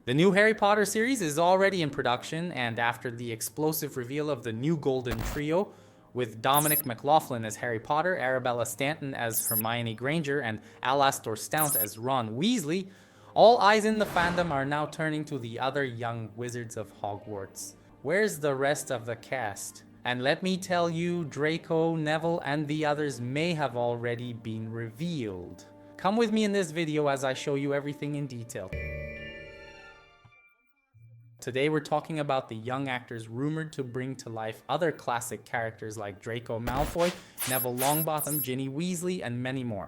The new Harry Potter series is already in production, and after the explosive reveal of the new Golden Trio, with Dominic McLaughlin as Harry Potter, Arabella Stanton as Hermione Granger, and Alastor Stout as Ron Weasley, all eyes in the fandom are now turning to the other young wizards of Hogwarts. Where's the rest of the cast? And let me tell you, Draco, Neville, and the others may have already been revealed. Come with me in this video as I show you everything in detail. Today we're talking about the young actors rumored to bring to life other classic characters like Draco Malfoy, Neville Longbottom, Ginny Weasley, and many more.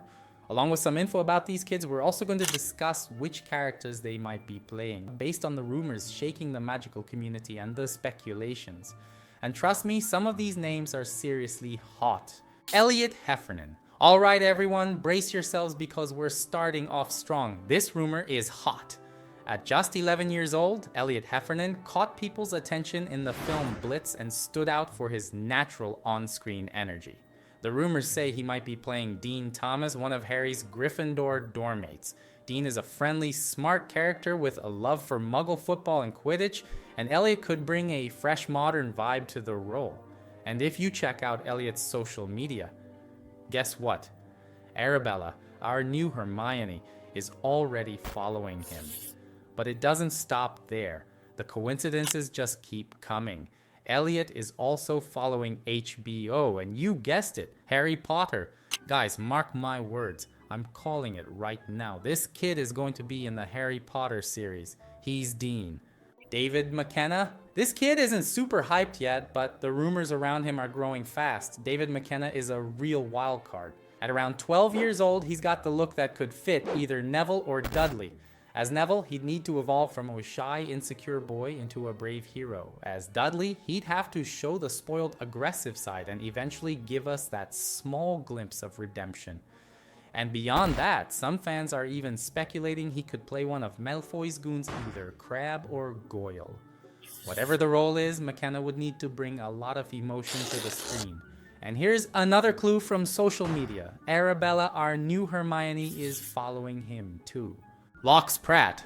Along with some info about these kids, we're also going to discuss which characters they might be playing, based on the rumors shaking the magical community and the speculations. And trust me, some of these names are seriously hot. Elliot Hefernan. Alright everyone, brace yourselves because we're starting off strong. This rumor is hot. At just 11 years old, Elliot Hefernan caught people's attention in the film Blitz and stood out for his natural on-screen energy. The rumors say he might be playing Dean Thomas, one of Harry's Gryffindor dormmates. Dean is a friendly, smart character with a love for Muggle football and Quidditch, and Elliot could bring a fresh modern vibe to the role. And if you check out Elliot's social media, guess what? Arabella, our new Hermione, is already following him. But it doesn't stop there. The coincidences just keep coming. Elliot is also following HBO, and you guessed it, Harry Potter. Guys, mark my words. I'm calling it right now. This kid is going to be in the Harry Potter series. He's Dean. David McKenna? This kid isn't super hyped yet, but the rumors around him are growing fast. David McKenna is a real wild card. At around 12 years old, he's got the look that could fit either Neville or Dudley. As Neville, he'd need to evolve from a shy, insecure boy into a brave hero. As Dudley, he'd have to show the spoiled, aggressive side and eventually give us that small glimpse of redemption. And beyond that, some fans are even speculating he could play one of Malfoy's goons, either Crabbe or Goyle. Whatever the role is, McKenna would need to bring a lot of emotion to the screen. And here's another clue from social media. Arabella, our new Hermione, is following him too. Locks Pratt.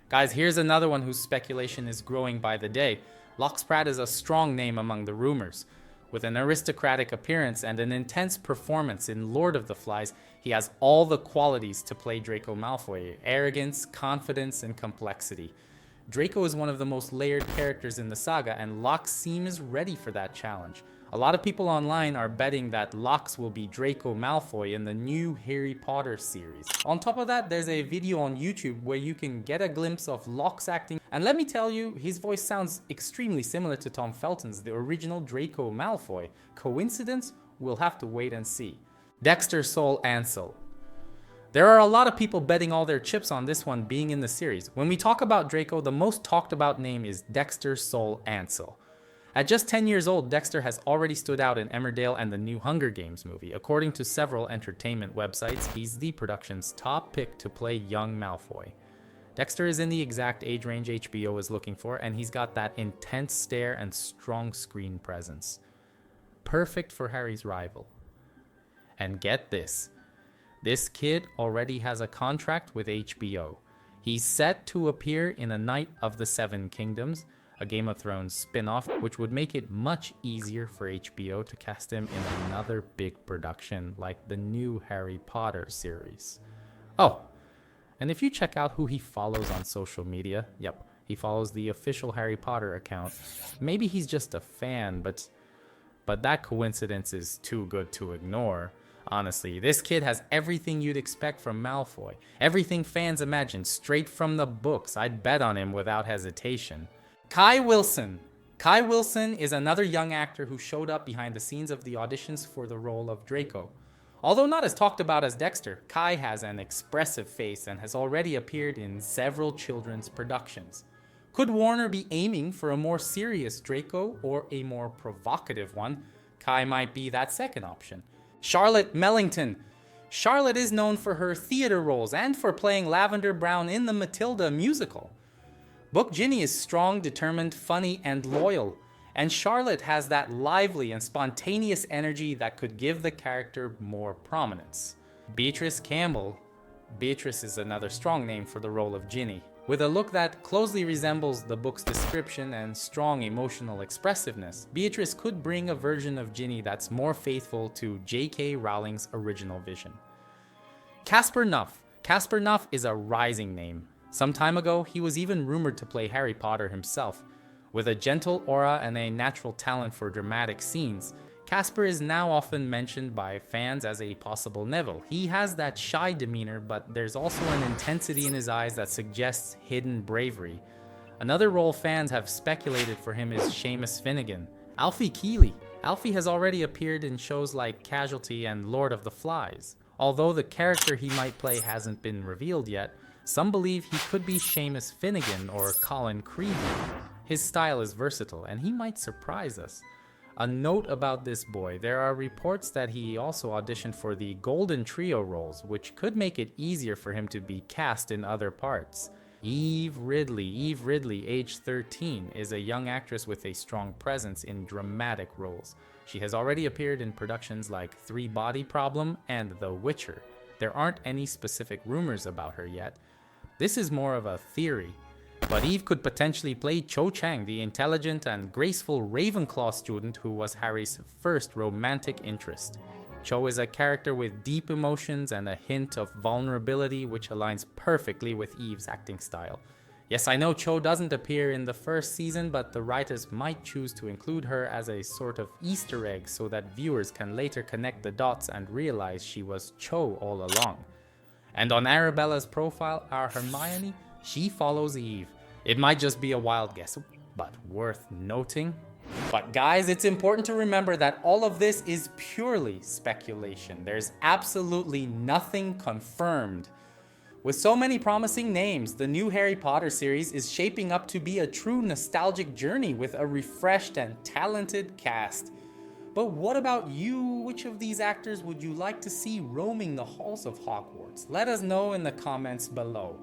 Guys, here's another one whose speculation is growing by the day. Locks Pratt is a strong name among the rumors. With an aristocratic appearance and an intense performance in Lord of the Flies, he has all the qualities to play Draco Malfoy: arrogance, confidence, and complexity. Draco is one of the most layered characters in the saga, and Locks seems ready for that challenge. A lot of people online are betting that Locks will be Draco Malfoy in the new Harry Potter series. On top of that, there's a video on YouTube where you can get a glimpse of Locks acting, and let me tell you, his voice sounds extremely similar to Tom Felton's, the original Draco Malfoy. Coincidence? We'll have to wait and see. Dexter Sol Ansell. There are a lot of people betting all their chips on this one being in the series. When we talk about Draco, the most talked about name is Dexter Sol Ansell. At just 10 years old, Dexter has already stood out in Emmerdale and the new Hunger Games movie. According to several entertainment websites, he's the production's top pick to play young Malfoy. Dexter is in the exact age range HBO is looking for, and he's got that intense stare and strong screen presence. Perfect for Harry's rival. And get this. This kid already has a contract with HBO. He's set to appear in A Knight of the Seven Kingdoms, a Game of Thrones spin-off, which would make it much easier for HBO to cast him in another big production like the new Harry Potter series. Oh, and if you check out who he follows on social media, yep, he follows the official Harry Potter account. Maybe he's just a fan, but that coincidence is too good to ignore. Honestly, this kid has everything you'd expect from Malfoy. Everything fans imagine, straight from the books. I'd bet on him without hesitation. Kai Wilson. Kai Wilson is another young actor who showed up behind the scenes of the auditions for the role of Draco. Although not as talked about as Dexter, Kai has an expressive face and has already appeared in several children's productions. Could Warner be aiming for a more serious Draco or a more provocative one? Kai might be that second option. Charlotte Mellington. Charlotte is known for her theater roles and for playing Lavender Brown in the Matilda musical. Book Ginny is strong, determined, funny, and loyal, and Charlotte has that lively and spontaneous energy that could give the character more prominence. Beatrice Campbell. Beatrice is another strong name for the role of Ginny. With a look that closely resembles the book's description and strong emotional expressiveness, Beatrice could bring a version of Ginny that's more faithful to J.K. Rowling's original vision. Casper Knuff. Casper Knuff is a rising name. Some time ago, he was even rumored to play Harry Potter himself. With a gentle aura and a natural talent for dramatic scenes, Casper is now often mentioned by fans as a possible Neville. He has that shy demeanor, but there's also an intensity in his eyes that suggests hidden bravery. Another role fans have speculated for him is Seamus Finnegan. Alfie Keeley. Alfie has already appeared in shows like Casualty and Lord of the Flies. Although the character he might play hasn't been revealed yet, some believe he could be Seamus Finnegan or Colin Creevey. His style is versatile, and he might surprise us. A note about this boy, there are reports that he also auditioned for the Golden Trio roles, which could make it easier for him to be cast in other parts. Eve Ridley, age 13, is a young actress with a strong presence in dramatic roles. She has already appeared in productions like Three Body Problem and The Witcher. There aren't any specific rumors about her yet. This is more of a theory. But Eve could potentially play Cho Chang, the intelligent and graceful Ravenclaw student who was Harry's first romantic interest. Cho is a character with deep emotions and a hint of vulnerability, which aligns perfectly with Eve's acting style. Yes, I know Cho doesn't appear in the first season, but the writers might choose to include her as a sort of Easter egg so that viewers can later connect the dots and realize she was Cho all along. And on Arabella's profile, our Hermione, she follows Eve. It might just be a wild guess, but worth noting. But guys, it's important to remember that all of this is purely speculation. There's absolutely nothing confirmed. With so many promising names, the new Harry Potter series is shaping up to be a true nostalgic journey with a refreshed and talented cast. But what about you? Which of these actors would you like to see roaming the halls of Hogwarts? Let us know in the comments below.